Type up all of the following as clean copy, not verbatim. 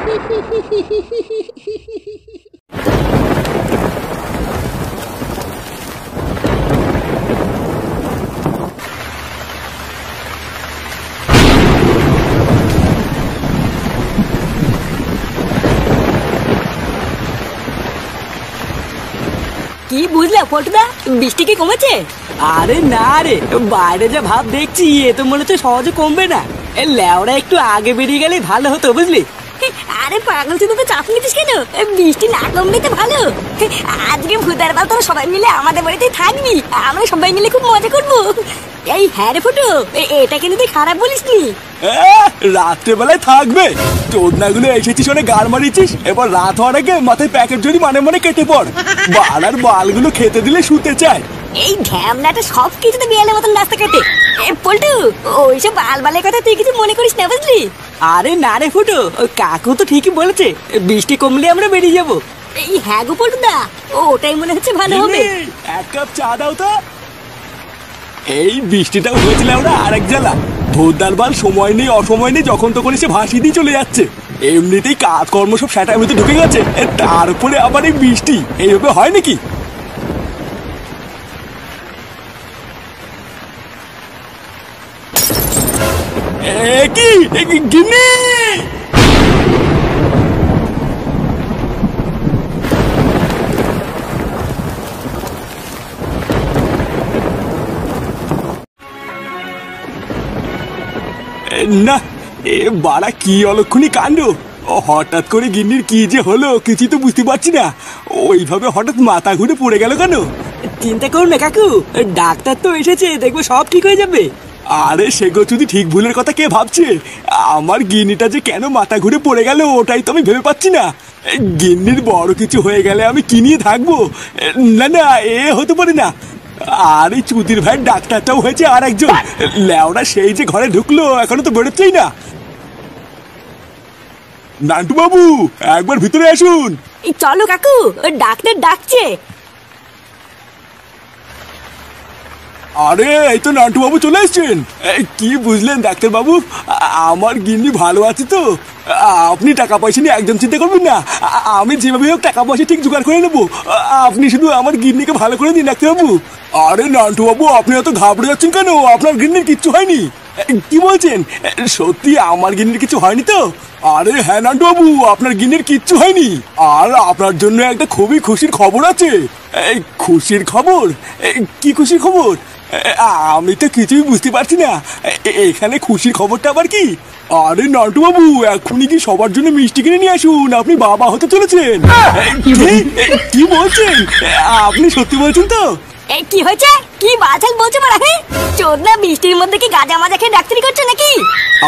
কি বুঝলা পল্টুদা, বৃষ্টি কি কমেছে? আরে না রে, বাইরে যা ভাব দেখছি এ তো মনে হচ্ছে সহজে কমবে না। লেওরা একটু আগে বেরিয়ে গেলে ভালো হতো বুঝলি। আরে পাগল তুই তো চাপ নিতিস কেন? বৃষ্টি না কমলে তো ভালো। আজকে ভূতার বাল তোরা সবাই মিলে আমাদের বাড়িতেই থাকবি, আমরা সবাই মিলে খুব মজা করবো। এই হ্যাঁ রে ফুটু, এটা কিন্তু তুই খারাপ বলিসনি। রাত্রেবেলায় থাকবে চোদনাগুলো এসেছিস অনেক গাড় মারিয়েছিস, এবার রাত হওয়ার আগে মাথায় প্যাকেট জড়ি মানে কেটে পড়। বালার বালগুলো খেতে দিলে শুতে চায়। এই ঢ্যামনাটা সব কিছুতে বিয়ালের মতন রাস্তা কাটে। পল্টু, ওইসব বালের কথা তুই কিছু মনে করিস না বুঝলি। আরে না রে ফুটো, কাকু তো ঠিকই বলেছে, বৃষ্টি কমলে আমরা বেরিয়ে যাবো। এই হ্যাঁ গো পল্টুদা, ওটাই মনে হচ্ছে ভালো হবে। এক কাপ চা দাও তো। এই বৃষ্টিটাও হয়েছিল ওরা আরেক জ্বালা। ভোরদার বাল সময় নেই অসময় নেই, যখন তখন এসে ভাসিয়ে দিয়ে চলে যাচ্ছে। এমনিতেই কাজকর্ম সব সেটার মধ্যে ঢুকে গেছে, তারপরে আবার এই বৃষ্টি, এইভাবে হয় নাকি? কি গিন্নি, না এ বাড়া কি অলক্ষণী কাণ্ড। হঠাৎ করে গিন্নির কি যে হলো কিছু তো বুঝতে পারছি না। ওইভাবে হঠাৎ মাথা ঘুরে পড়ে গেল কেন? চিন্তা করুন না কাকু, ডাক্তার তো এসেছে, দেখবো সব ঠিক হয়ে যাবে। আরে সেগো যদি ঠিক ভুলের কথা কে ভাবছে? আমার গিন্নিটা যে কেন মাথা ঘুরে পড়ে গেল ওটাই তো আমি ভেবে পাচ্ছি না। গিন্নির বড় কিছু হয়ে গেলে আমি কি নিয়ে থাকবো? না না, এ হতে পারে না। আর এই চুদির ভাইয়ের ডাক্তারটাও হয়েছে আর একজন। লেওরা সেই যে ঘরে ঢুকলো এখনো তো বেরোচ্ছেই না। নান্টু বাবু একবার ভিতরে আসুন। চলো কাকু, ডাক্তার ডাকছে। আরে এই তো নান্টু বাবু চলে এসছেন। কি বুঝলেন ডাক্তার বাবু, আমার গিন্নি ভালো আছে তো? আপনি টাকা পয়সা নিয়ে একদম চিন্তা করবেন না, আমি যেভাবে হোক টাকা পয়সা ঠিক জোগাড় করে নেবো। আপনি শুধু আমার গিন্নিকে ভালো করে দিন ডাক্তার বাবু। আরে নান্টু বাবু আপনি এত ঘাবড়ে যাচ্ছেন কেন? আপনার গিন্নির কিচ্ছু হয়নি। কি বলছেন? সত্যি আমার গিন্নির কিছু হয়নি তো? আরে হ্যাঁ নান্টু বাবু, আপনার গিন্নির কিচ্ছু হয়নি। আর আপনার জন্য একটা খুবই খুশির খবর আছে। এই খুশির খবর? কি খুশির খবর? আমি তো কিছুই বুঝতে পারছি না, এখানে খুশির খবরটা আবার কি? আরে নান্টু বাবু এখনই কি সবার জন্য মিষ্টি কিনে নিয়ে আসুন, আপনি বাবা হতে চলেছেন। কি বলছেন? আপনি সত্যি বলছেন তো? এই কি হয়েছে? কি বাচাল বলছো বলা? হ্যাঁ চোদনা, বৃষ্টির মধ্যে কি গাঁজা মাজা খেয়ে ডাক্তারি করছো নাকি?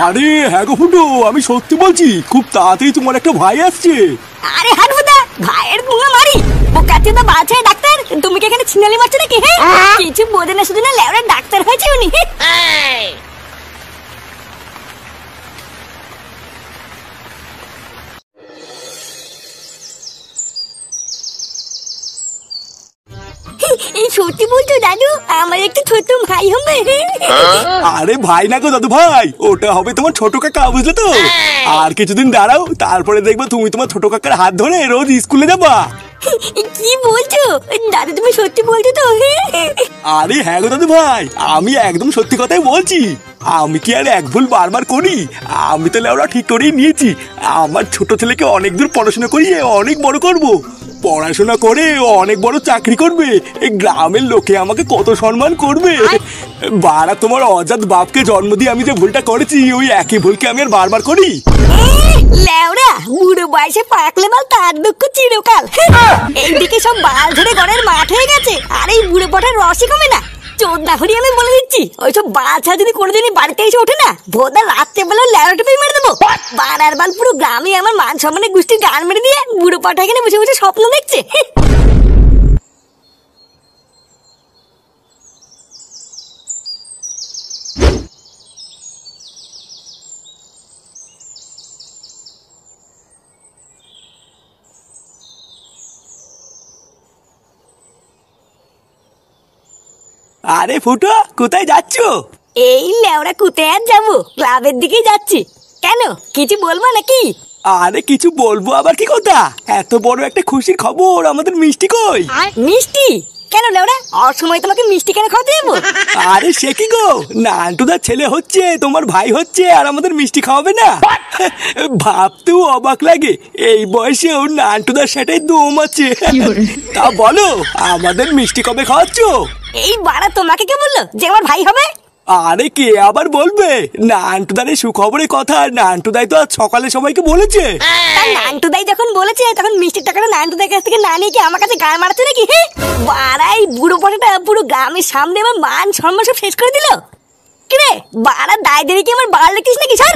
আরে হ্যাঁ গো ফুটো, আমি সত্যি বলছি, খুব তাড়াতাড়ি তোমার একটা ভাই আসছে। আরে হাটবুদা, ভাইয়ের মুঙা মারি বোকাতে তো বাছাই ডাক্তার, তুমি কি এখানে ছিনালি মারছো নাকি? হ্যাঁ কিছু বোঝে না, শুধু না লেওরা ডাক্তার হয়েছে উনি। এই সত্যি বলছো দাদু, আমার একটা ছোট ভাই হবে? আরে ভাই না গো দাদু ভাই, ওটা হবে তোমার ছোট কাকা, বুঝলে তো? আর কিছুদিন দাঁড়াও, তারপরে দেখবে তুমি তোমার ছোট কাকার হাত ধরে রোজ স্কুলে যাবা। কি বলছো দাদু, তুমি সত্যি বলছো তো? আরে হ্যাঁ গো দাদু ভাই, আমি একদম সত্যি কথাই বলছি। আমি কি আর এক ভুল বারবার করি? আমি তো লেওরা ঠিক করেই নিয়েছি, আমার ছোট ছেলেকে অনেক দূর পড়াশোনা করিয়ে অনেক বড় করব। পড়াশোনা করে অনেক বড় চাকরি করবে, এই গ্রামের লোকে আমাকে কত সম্মান করবে। বারা তোমার অজাত বাপকে জন্ম দিয়ে আমি যে ভুলটা করেছি, ওই একই ভুলকে আমি আর বারবার করি? লেওরা বুড়ো বয়সে পাকলে বাল তার দুঃখ চিরকাল। এইদিকে সব বাল ধরে ঘরের মাঠ হয়ে গেছে, আর এই বুড়ো পটার রসই কমে না। চোদ্দা হরি আমি বলে দিচ্ছি, ওইসব বাচ্চা যদি কোনোদিনই বাড়িতে এসে ওঠে না, ভোদা রাত্রে বেলা লেওটা পেয়ে মেরে দেবো। বাড়ার বাল পুরো গ্রামে আমার মান সম্মানে গোষ্ঠীর গান মেরে দিয়ে বুড়ো পাঠা এখানে বসে বসে স্বপ্ন দেখছে। আরে ফুটো, কোথায় যাচ্ছ? এই লেওরা কোথায় আর যাবো, ক্লাবের দিকে যাচ্ছি। কেন কিছু বলবো নাকি? আরে কিছু বলবো আবার কি কথা, এত বড় একটা খুশির খবর, আমাদের মিষ্টি কই? মিষ্টি? কেন লেওরা, অসময় তোমাকে মিষ্টি কেন খাওয়াতে যাবো? আরে সে কি গো, নান্টুদার ছেলে হচ্ছে, তোমার ভাই হচ্ছে, আর আমাদের মিষ্টি খাওয়াবে না? ভাবতেও অবাক লাগে এই বয়সেও নান্টুদার সেটাই দম আছে। তা বলো, আমাদের মিষ্টি কবে খাওয়াচ্ছ? এই বাড়া তোমাকে কে বললো যে আমার ভাই হবে? আরে কে আবার বলবে, নান্টুদার এই সুখবরের কথা নান্টুদাই তো আজ সকালে সবাইকে বলেছে। নান্টুদাই যখন বলেছে তখন মিষ্টির টাকাটা নান্টুদার কাছ থেকে না নিয়ে কি আমার কাছে গায়ে মারাচ্ছে নাকি? বাড়াই বুড়ো পটাটা পুরো গ্রামের সামনে আমার মান সম্মান সব শেষ করে দিল। কিরে বাড়া, দায় দেরি কি আমার বাড়া লেগেছিস নাকি স্যার?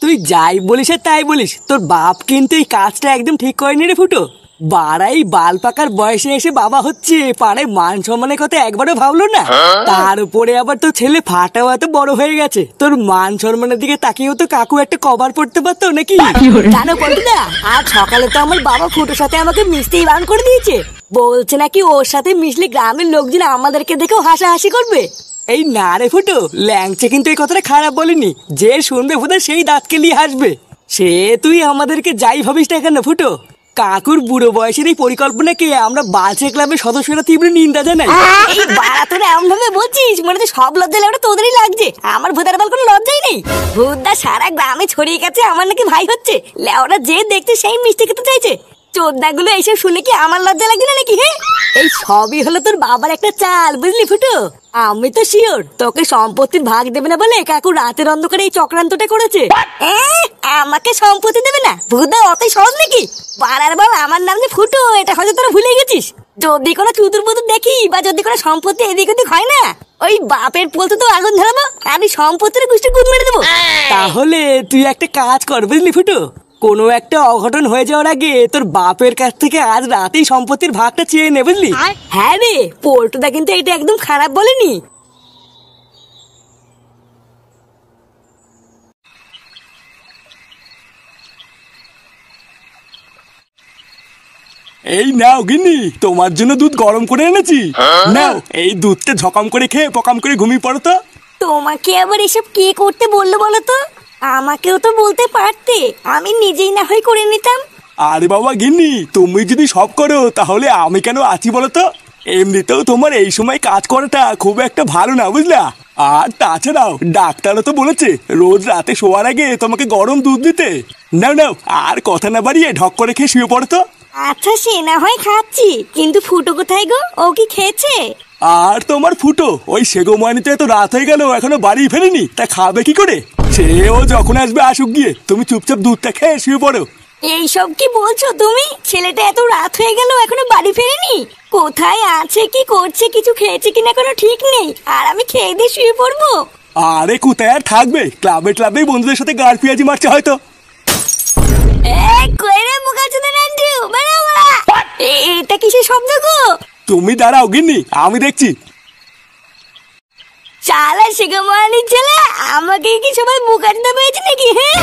তুই যাই বলিস আর তাই বলিস, তোর বাপ কিন্তু এই কাজটা একদম ঠিক করেনি রে ফুটো। বাড়াই বাল পাকার বয়সে এসে বাবা হচ্ছে, পাড়ায় মান সম্মানের কথা একবারও ভাবলো না। তার উপরে আবার তোর ছেলে ফাটাও এত বড় হয়ে গেছে, তোর মান সম্মানের দিকে তাকিয়েও তো কাকু একটা কভার পড়তে পারতো নাকি? জানো পল্টুদা, আজ সকালে তো আমার বাবা ফুটোর সাথে আমাকে মিশতেই বারণ করে দিয়েছে। বলছে নাকি ওর সাথে মিশলে গ্রামের লোকজন আমাদেরকে দেখেও হাসাহাসি করবে। এই না রে ফুটো, ল্যাংচে কিন্তু এই কথাটা খারাপ বলিনি, যে শুনবে ফুটো সেই দাঁতকে নিয়ে হাসবে। সে তুই আমাদেরকে যাই ভাবিস না কেন ফুটো, কাকুর বুড়ো বয়সের এই পরিকল্পনাকে আমরা বালচে ক্লাবের সদস্যরা তীব্র নিন্দা জানাই। এই বাড়া তোরা এমন ভাবে বলছিস মনে হচ্ছে সব লজ্জা লেওটা তোদেরই লাগছে, আমার ভূতার বল কোনো লজ্জাই নেই। ভূতদা সারা গ্রামে ছড়িয়ে গেছে আমার নাকি ভাই হচ্ছে, লেওরা যে দেখছে সেই মিষ্টি খেতে চাইছে। চোদ্দাগুলো এইসব শুনে কি আমার লজ্জা লাগছে না নাকি? হ্যাঁ, এই সবই হলো তোর বাবার একটা চাল, বুঝলি ফুটো? আমি তো শিওর তোকে সম্পত্তির ভাগ দেবে না বলে কাকু রাতের অন্ধকারে এই চক্রান্তটা করেছে। আমাকে সম্পত্তি দেবে না? ভূতদা অতই সহজ নাকি? পাড়ার বাল আমার নাম যে ফুটো, এটা হয়তো তোরা ভুলে গেছিস। যদি কোনো চুতুর পুতুর দেখি বা যদি কোনো সম্পত্তি এদিক ওদিক হয় না, ওই বাপের পোলতে তো আগুন ধরাবো, আমি সম্পত্তির গোষ্ঠী গুদ মেরে দেবো। তাহলে তুই একটা কাজ কর বুঝলি ফুটো, কোনো একটা অঘটন হয়ে যাওয়ার আগে তোর বাপের কাছ থেকে আজ রাতেই সম্পত্তির ভাগটা চেয়ে নে বুঝলি। হ্যাঁ রে, পোল্টুদা কিন্তু এটা একদম খারাপ বলেনি। এই নাও গিন্নি, তোমার জন্য দুধ গরম করে এনেছি। নাও এই দুধটা ঝকাম করে খেয়ে পকাম করে ঘুমিয়ে পড়ো তো। তোমাকে আবার এসব কে করতে বললো বলো তো? আমাকেও তো বলতে পারতে, আমি নিজেই না হয় করে নিতাম। আরে বাবা গিন্নি, তুমি যদি সব করো তাহলে আমি কেন আছি বলো তো? এমনিতেও তোমার এই সময় কাজ করাটা খুব একটা ভালো না বুঝলা। আর তাছাড়াও ডাক্তারও তো বলেছে রোজ রাতে শোয়ার আগে তোমাকে গরম দুধ দিতে। নাও নাও, আর কথা না বাড়িয়ে ঢক করে খেয়ে শুয়ে পড়ো তো। আচ্ছা সে না হয় খাচ্ছি, কিন্তু ফুটো কোথায় গো? ও কি খেয়েছে? আর তোমার ফুটো ওই সেগোমানিতে তো রাত হয়ে গেল এখনো বাড়ি ফেরেনি, তা খাবে কি করে? সে ও যখন আসবে আসুক গিয়ে, তুমি চুপচাপ দুধটা খেয়ে শুয়ে পড়ো। এইসব কি বলছো তুমি? ছেলেটা এত রাত হয়ে গেল এখনো বাড়ি ফেরেনি, কোথায় আছে কি করছে কিছু খেয়েছে কিনা কোনো ঠিক নেই, আর আমি খেয়ে দিয়ে শুয়ে পড়বো। আরে কোথায় আর থাকবে, ক্লাবে ক্লাবেই বন্ধুদের সাথে গাড় পেঁয়াজি মারছে হয়তো। এটা কিসের শব্দ গো? তুমি দাঁড়াও গিন্নি, আমি দেখছি। শালা সেগমানির ছেলে, আমাকে কি সবাই মুখাটতে পেয়েছে নাকি? হ্যাঁ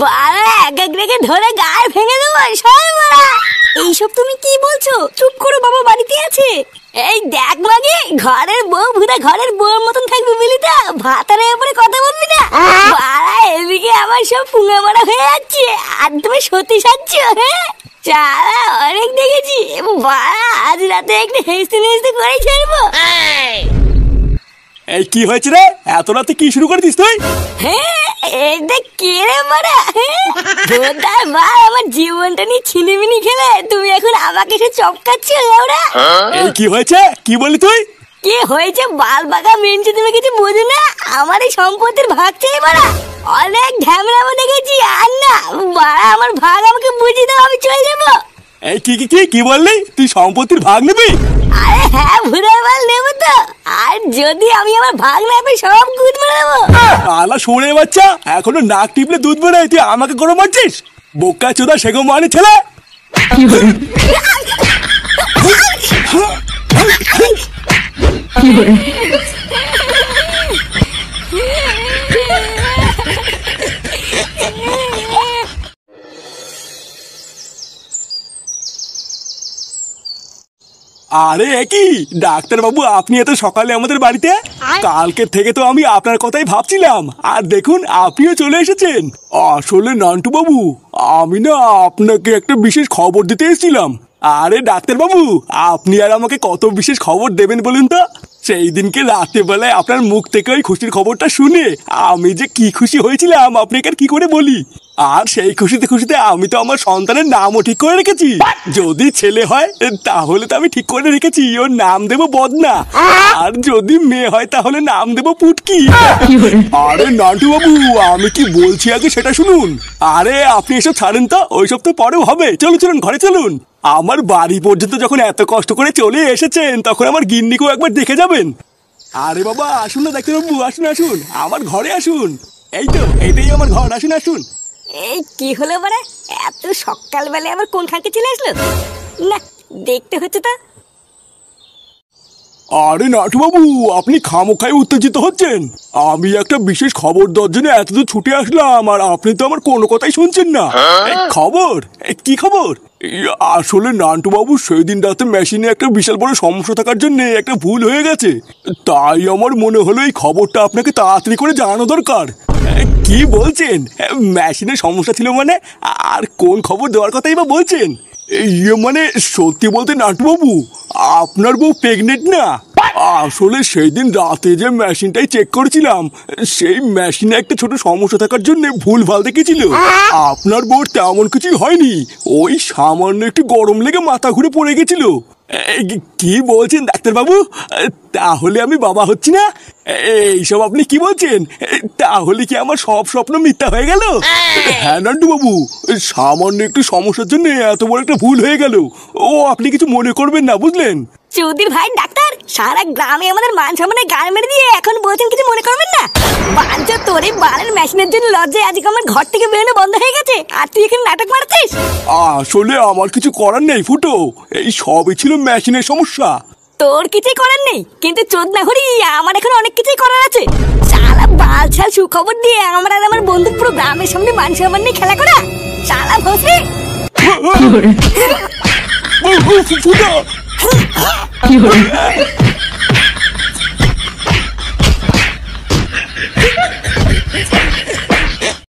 বাড়া, এক এক রেখে ধরে গায়ে ভেঙে দেবো সব বাড়া। এইসব তুমি কি বলছো? চুপ করো, বাবা বাড়িতে আছে। এই দেখ মাগে, ঘরের বউ ভুদা ঘরের বউর মতন থাকবি বুঝলি তো, ভাতারের উপরে কথা বলবি না। বাড়া এদিকে আমার সব পুঙ্গা মারা হয়ে যাচ্ছে, আর তুমি সত্যি সাচ্ছ? হ্যাঁ চালা অনেক দেখেছি, বাড়া আজ রাতে একটু হেসতে হেসতে করে ছাড়বো। এই কি হয়েছে রে, এত রাতে কি শুরু করে দিস তুই? হ্যাঁ এটা কে রে মারা? ভোদার মা, আমার জীবনটা নিয়ে ছিনিমিনি খেলে তুমি এখন আমাকে এসে চপকাচ্ছ লাউরা। এই কি হয়েছে, কি বলি তুই? কি হয়েছে বাল বাগা মেনছে, তুমি কিছু বোঝো না? আমার এই সম্পত্তির ভাগ চাই মারা, অনেক ঝামেলা দেখেছি, আর না বাড়া আমার ভাগ আমাকে বুঝিয়ে দাও, আমি চলে যাবো। এই কি কি কি কি বললি, তুই সম্পত্তির ভাগ নিবি? আরে হ্যাঁ ভুরার মাল নেবো তো, আর যদি আমি আমার ভাগ না পাই সব গুদ মারাবো। আলা শুনে বাচ্চা, এখনো নাক টিপলে দুধ বেরোয়, তুই আমাকে গরম মারছিস? বোকা চোদা সেগো মানে ছেলে। আরে কি ডাক্তার বাবু, আপনি এত সকালে আমাদের বাড়িতে? কালকে থেকে তো আমি আপনার কথাই ভাবছিলাম, আর দেখুন আপনিও চলে এসেছেন। আসলে নান্টু বাবু, আমি না আপনাকে একটা বিশেষ খবর দিতে এসেছিলাম। আরে ডাক্তার বাবু, আপনি আর আমাকে কত বিশেষ খবর দেবেন বলুন তো? সেই দিনকে রাত্রেবেলায় আপনার মুখ থেকে ওই খুশির খবরটা শুনে আমি যে কি খুশি হয়েছিলাম আপনাকে আর কি করে বলি। আর সেই খুশিতে খুশিতে আমি তো আমার সন্তানের নামও ঠিক করে রেখেছি। যদি ছেলে হয় তাহলে তো আমি ঠিক করে রেখেছি ওর নাম দেবো বদনা, আর যদি মেয়ে হয় তাহলে নাম দেবো পুটকি। আরে নান্টু বাবু, আমি কি বলছি আগে সেটা শুনুন। আরে আপনি এসব ছাড়েন তো, ওইসব তো পরেও হবে। চলুন চলুন ঘরে চলুন। আমার বাড়ি পর্যন্ত যখন এত কষ্ট করে চলে এসেছেন তখন আমার গিন্নিকেও একবার দেখে যাবেন। আরে বাবা আসুন না ডাক্তার বাবু, আসুন আসুন আমার ঘরে আসুন। এই তো এটাই আমার ঘর, আসুন আসুন। এই কি হলো মানে এত সকালবেলা আবার কোন খানকে চলে আসলো? না দেখতে হচ্ছে তো। আরে নাটু বাবু, আপনি খামোখাই উত্তেজিত হচ্ছেন। আমি একটা বিশেষ খবর দেওয়ার জন্য এতদূর ছুটে আসলাম, আর আপনি তো আমার কোনো কথাই শুনছেন না। খবর? কি খবর? আসলে নান্টু বাবু, সেদিন রাতে মেশিনে একটা বিশাল বড় সমস্যা থাকার জন্য একটা ভুল হয়ে গেছে। তাই আমার মনে হলো এই খবরটা আপনাকে তাড়াতাড়ি করে জানানো দরকার। কি বলছেন? মেশিনের সমস্যা ছিল মানে? আর কোন খবর দেওয়ার কথাই বা বলছেন? ইয়ে মানে সত্যি বলতে নাটু বাবু, আপনার বউ প্রেগনেন্ট না? আসলে সেই দিন রাতে যে মেশিনটাই চেক করেছিলাম, সেই মেশিনে একটা ছোট সমস্যা থাকার জন্য ভুল ভাল দেখেছিল। আপনার বউর তেমন কিছুই হয়নি, ওই সামান্য একটু গরম লেগে মাথা ঘুরে পড়ে গেছিল। কি বলছেন ডাক্তার বাবু? তাহলে আমি বাবা হচ্ছি না? এইসব আপনি কি বলছেন? তাহলে কি আমার সব স্বপ্ন মিথ্যা হয়ে গেল? হ্যাঁ নান্টু বাবু, সামান্য একটু সমস্যার জন্য এত বড় একটা ভুল হয়ে গেল। ও আপনি কিছু মনে করবেন না, বুঝলেন? চৌধুরী ভাই ডাক্তার, সারা গ্রামে আমাদের মান সম্মানে গাল মেরে দিয়ে এখন বলছেন কিছু মনে করবেন না। বাঞ্চ তোর এই বালের মেশিনের জন্য লজ্জায় আজকে আমার ঘর থেকে বেরোনো বন্ধ হয়ে গেছে, আর তুই এখানে নাটক মারছিস। আসলে আমার কিছু করার নেই ফুটো, এই সবই ছিল মেশিনের সমস্যা। তোর কিছুই করার নেই, কিন্তু চোদনা হরি আমার এখন অনেক কিছুই করার আছে। শালা বালছাল সুখবর দিয়ে আমার আর আমার বন্ধু পুরো গ্রামের সামনে মান সম্মান নিয়ে খেলা করা। শালা ভসরি। ফুটো